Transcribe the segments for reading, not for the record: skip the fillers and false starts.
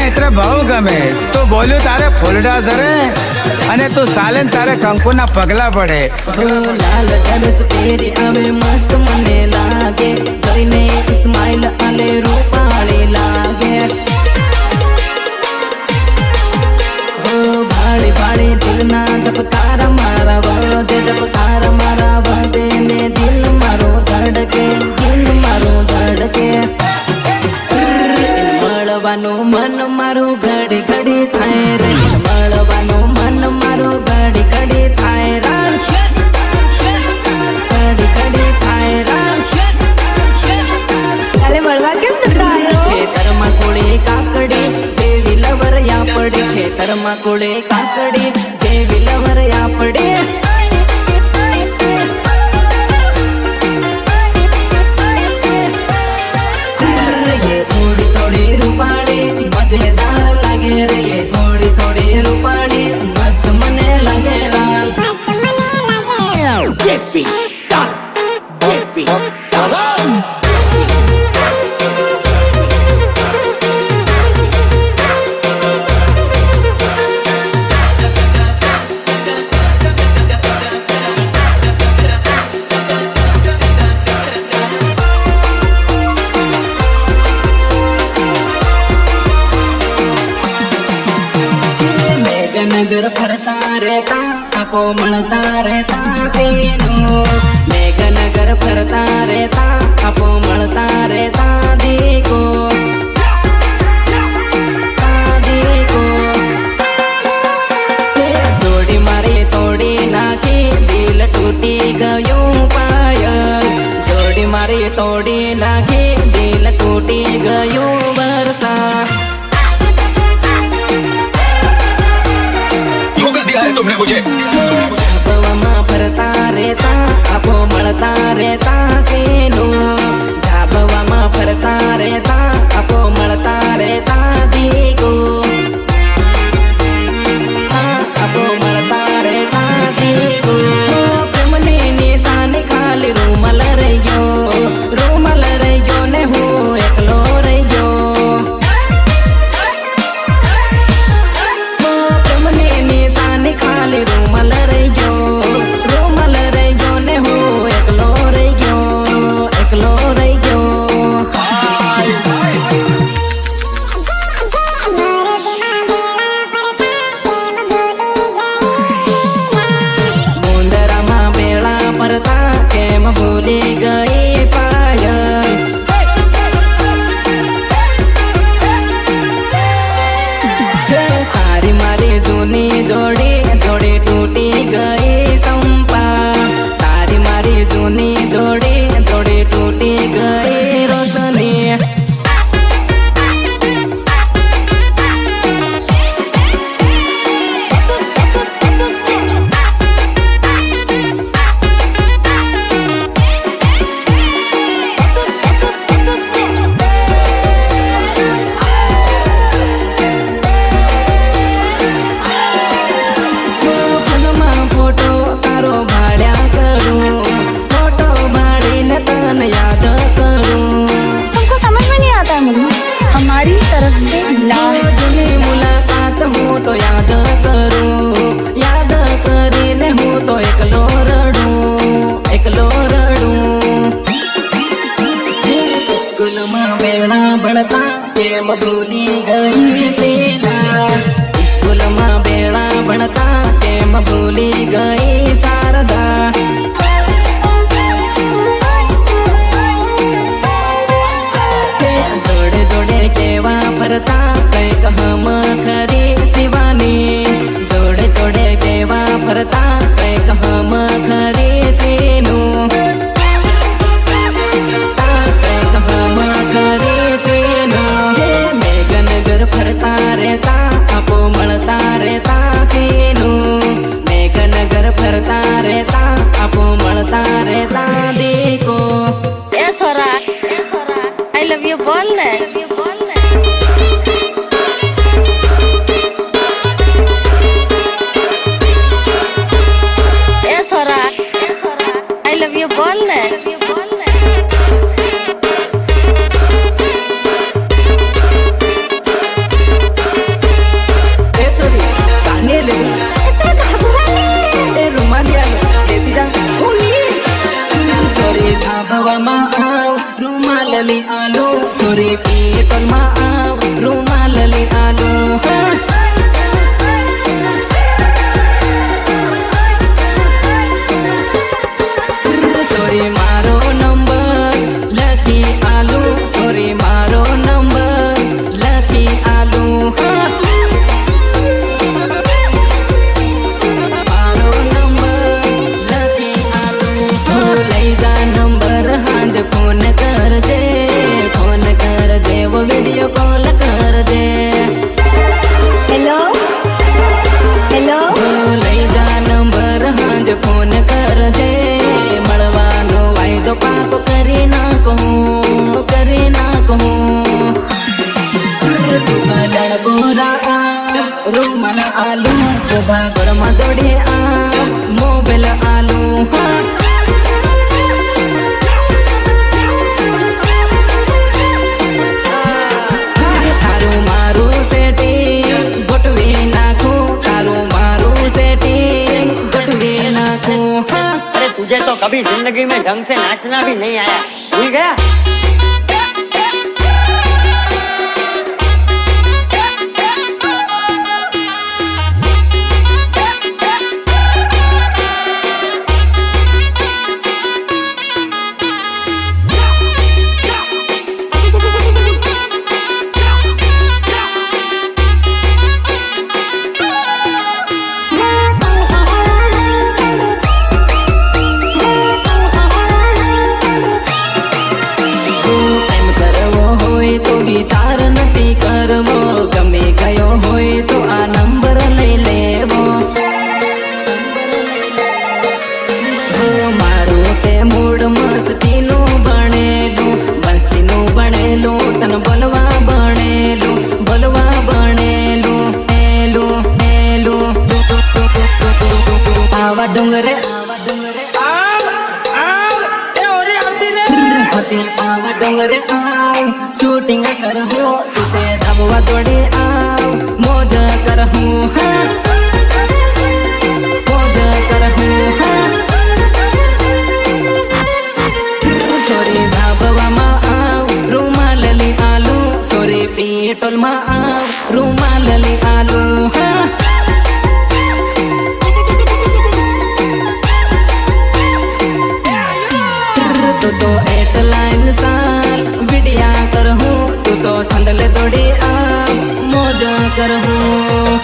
એટલે બહુ ગમે. તો બોલ્યું તારે ફૂલડા ઝરે અને તું સાલે તારે કંકુના પગલા પડે. લાલ ડ્રેસ પહેરી આવે મસ્ત મને લાગે, જોઈને સ્માઈલ અને રૂપાળી લાગે. ભાળી ભાળી દિલના ધબકાર મારા વધે, ધબકાર મારા વધે ને દિલ મારો ધડકે, દિલ મારો ધડકે. મળવાનું મન મારું ઘડી ઘડી થાય રે, મળવાનું મન મારું ઘડી ઘડી થાય રા, ઘડી ઘડી થાય રા. કાલે મળવા કેમ નતા આવ્યો? ખેતરમાં કોળી કાકડી જેવી લવરિયા પડી, ખેતરમાં કોળી કાકડી જેવી લવરિયા પડી. થોડી થોડી રૂપાળી મજેદાર લાગે રે, થોડી થોડી રૂપાળી મસ્ત મને લાગે રા. JP star, JP star. Meghnagar ફરતા રહેતા આપો મળતા રહેતા સીનું, મેઘનગર ફરતા રહેતા આપો મળતા રહેતા દીકો, દીકો. જોડી મારી તોડી નાખી દિલ તૂટી ગયું પાયલ, જોડી મારી તોડી નાખી દિલ તૂટી ગયું વરસા. तुमने मुझे ધાબવામાં ફરતા રહેતા આપો મળતા રહેતા સીનું, ધાબવામાં ફરતા રહેતા આપો મળતા રહેતા દીકો, આપો મળતા રહેતા દીકો. પ્રેમની નિશાની ખાલી રૂમલ રહી ગયો, રૂમલ રહી ગયો ને હું એકલો રહી ગયો. ખાલી રૂમલ રહી ગયો, રૂમલ રહી ગયો ને હું એકલો રહી ગયો, એકલો રહી ગયો. મુંદરામાં બેળા ફરતા કેમ ભૂલી ગઈ પાયલ, તારી મારી જૂની જોડી જોડી તૂટી ગઈ સંપા, તારી મારી જૂની જોડી જોડી તૂટી ગઈ રોશની. मुलाकात हूँ तो याद करूँ, याद करीने हूँ तो एकलो रडूं, एकलो रडूं. स्कूल में बेड़ा भणता केम भूली गई सेना, स्कूल में बेड़ा भणता केम भूली गई शारदा. जोड़े जोड़े केवा फरता कैक हम खरी शिवानी, जोड़े जोड़े केवा फरता कैक हम खरी सीनू, कैक हम खरी सीनू. मेघनगर फरता रहता आपो મળતા રહેતા सीनू, मेघनगर फरता रहता आपो મળતા રહેता देखो. छोरा आई लव यू बोल ना. રૂમાલલી આલુ સોરી પેટોલમાં આવ રૂમાલલી આલુ સોરી મારો નંબર લખી આલુ સોરી મારો નંબર લખી આલુ મારો નંબર લખી આલુ લઈ જા નંબર હાંજ ફોન કરજે વો વિડિયો કોલ કરજે હેલો હેલો લઈ જા નંબર હાંજ ફોન કરજે મળવાનો વાયદો પાકો કરી નાખું અડણ બોરા રૂમાલ આલુ ઉભા ઘરમાં દોડે આ મોબાઈલ આલુ તારું મારું સેટિંગ ગોઠવી નાખું તારું મારું સેટિંગ ગોઠવી નાખું अरे तुझे तो कभी जिंदगी में ढंग से नाचना भी नहीं आया भूल गया એમ કરવો હોય તો વિચાર નથી કરવો ગમે ગયો હોય તો આ નંબર લઈ લેવો મારું તે મૂડ મસ્તીનું બનેલું તને બોલવા બનેલું આવા ડુંગરે આવા ડુંગરે આવ શૂટિંગ કરહું તુસે સાબવા દોડે આવ મોજ કરહું સોરી સાબવામાં આવ રૂમાલલી આલુ સોરી પેટોલમાં આવ રૂમાલલી આલુ તું તો એટલા ઇન્સાન વિડિયા કરહું તું તો ઠંડલે દોડી આવ મોજ કરહું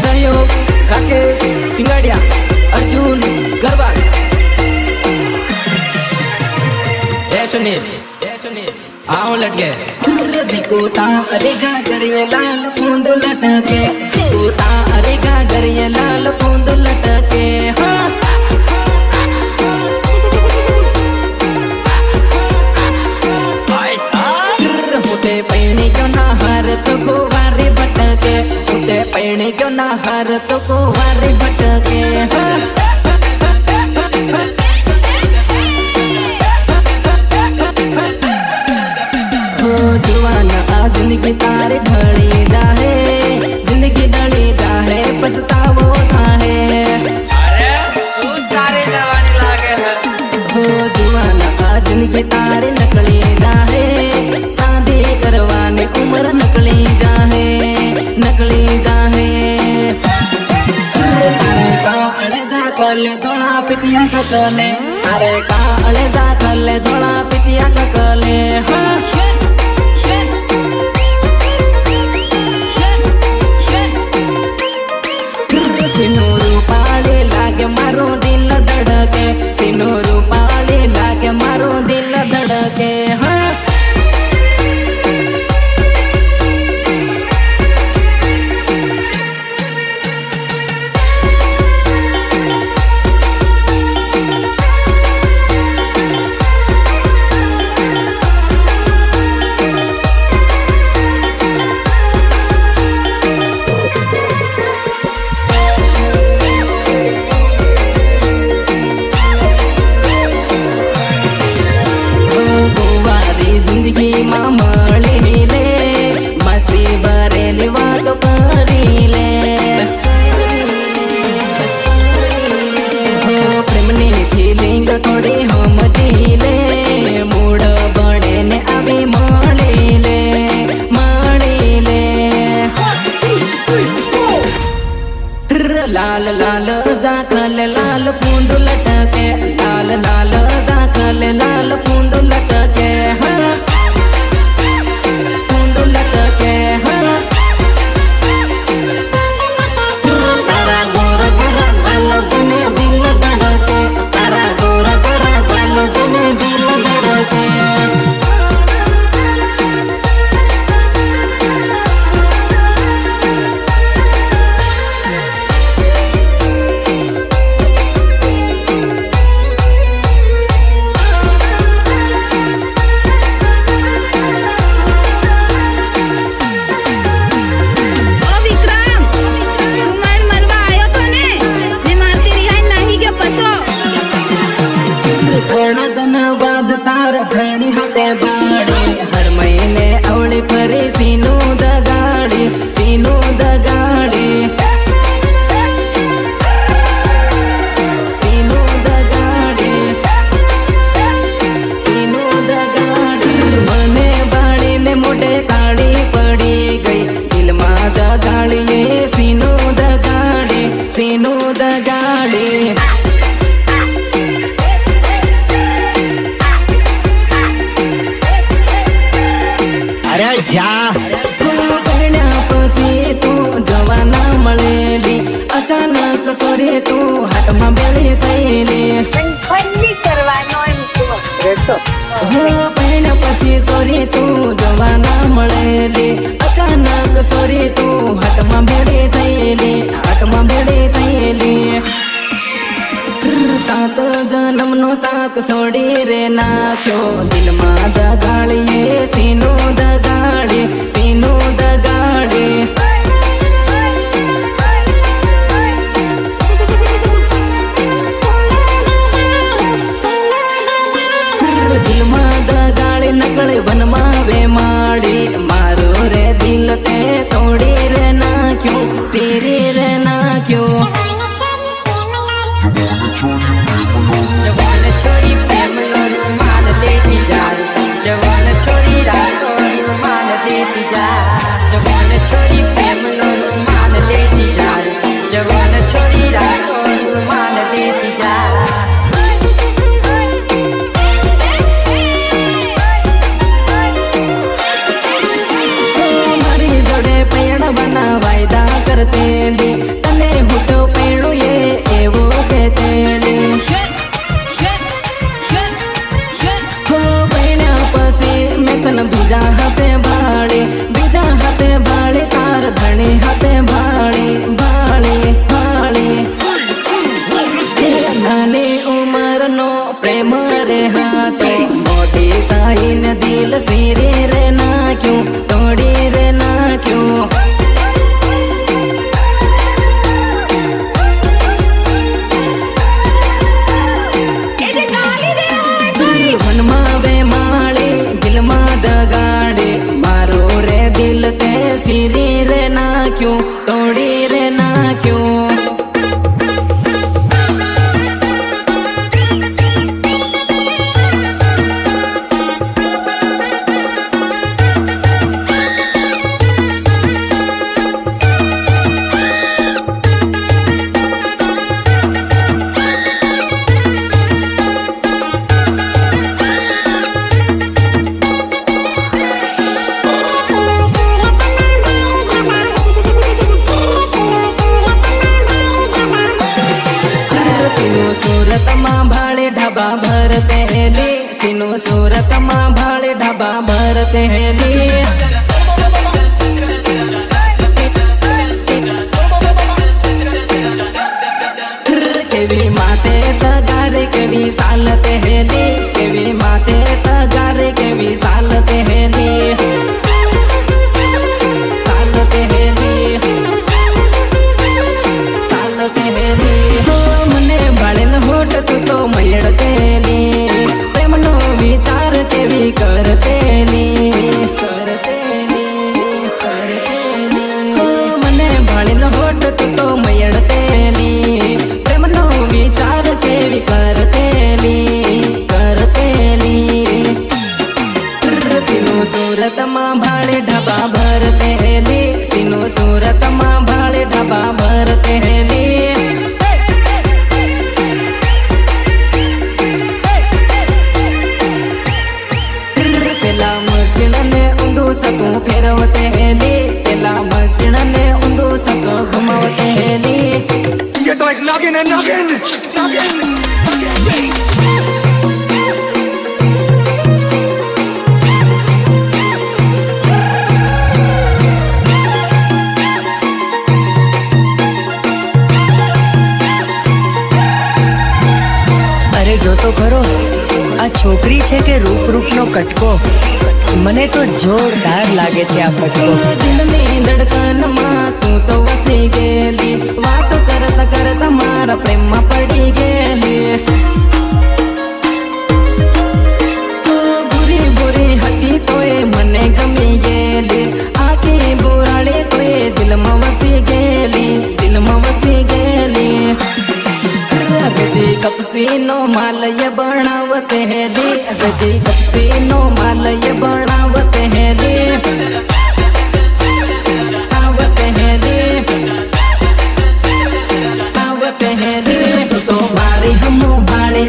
सहयोग राकेश सिंगाड़िया अर्जुन गरवाल सुनील आओ लटके दिको तारेगा गरिए लाल पूंद लटके दिको तारेगा गरिए लाल पूंद लटके होते पैणी क्यों ना हार तो को वारी भटके होते पैणी क्यों ना हार तो को वारी भटके जुवान आ जिंदगी तारे ढली जाहे जिंदगी ढली जाहे पछतावो थाहे अरे શું તારે જવાની લાગે હે हो जुवान आ जिंदगी तारे नकली जाहे शादी करवाने उम्र नकली जाहे तारे काले जा करले थोड़ा पितिया ककले तारे काले जा करले थोड़ा पितिया ककले सिनोरू पाले लागे मारो दिल धड़के सिनोरू पाले लागे मारो दिल धड़के લાલ લાલ ફૂંડ લટકે હા ફૂંડ લટકે હા તારા ગોરા ગોરા ગાલ જોને દિલ ધડકે તારા ગોરા ગોરા ગાલ જોને દિલ ધડકે ધન્યવાદ તાર ઘણી હાથે બાડી હર મહિને અવળી ફરી સીનું દગાડી સીનું દગાડી સીનું દગાડી સીનું દગાડી મને બાળીને મોઢે કાળી પડી ગઈ દિલમાં દગાડીએ સીનું દગાડી સીનું દગાડી અરે જા પરણ્યા પછી તું જવાના મળેલી અચાનક સોરે તું હાથમાં બેળી થયેલી કંઈ કરવાનો એમ પરણ્યા પછી સોરે તું જવાના મળેલી અચાનક સોરે તું હાથમાં બેળી થયેલી હાથમાં બેળી થયેલી સાત જન્મનો સાથ છોડી રે નાખ્યો દિલમાં દગાડીએ સીનું દગાડી સીનું દગાડી દિલમાં દગાડી નકળી વનમાં વે માડી મારું રે દિલ તે તોડી રે નાખ્યું સીરી રે નાખ્યું જવાન છોરી પ્રેમ નો રૂમાલ લેતી જાય જવાન છોરી રાતો રૂમાલ લેતી જાય જવાન છોરી પ્રેમ નો રૂમાલ લેતી જાય જવાન છોરી રાતો રૂમાલ લેતી જાય મારી જોડે પૈણવાના વાયદા કરતેલી તને હુટો પૈણું એવું કહેતેલી પૈણ્યા પછી મેં તને બીજા હાથે ભાળી તાર ધણી હાથે ભાળી ભાળી ભાળી નાની ઉંમરનો પ્રેમ રે હાથો મોટી તાઈને દિલ સીરી રે નાખ્યું તોડી રે નાખ્યું વનમાં વે માળી દિલમાં દગાડી મારું રે દિલ તે સીરી રે નાખ્યું તોડી રે નાખ્યું સુરતમાં ભાડે ઢાબા ભરતેલી સીનું સુરતમાં ભાડે ઢાબા ભરતેલી કેવી માતે તગારે કેવી સાલત હેલી કેવી માતે તગારે કેવી સાલત હેલી સાલત હેલી સાલત હેલી મને બાળેન હોટ તું તો મયડતેલી પ્રેમનો વિચાર કેવી કરતેલી કરતેલી આ છોકરી છે કે રૂપનો કટકો, મને તો જોરદાર લાગે છે આ ફટકો. દિલ ની ધડકન માં તું તો વસી ગયેલી, વાતો કરતા કરતા મારા પ્રેમમાં પડી ગયેલી. બુરી બુરી હતી તોય મને ગમી ગયેલી, આખી બોરાડે તોય દિલમાં વસી ગયેલી, દિલમાં વસી ગયેલી. ગદી કપસી નો માલય બનાવતે હેલી, ગદી કપસી નો માલય બનાવતે હેલી, આવતે હેલી, આવતે હેલી. તું તો મારી હમો ભાડે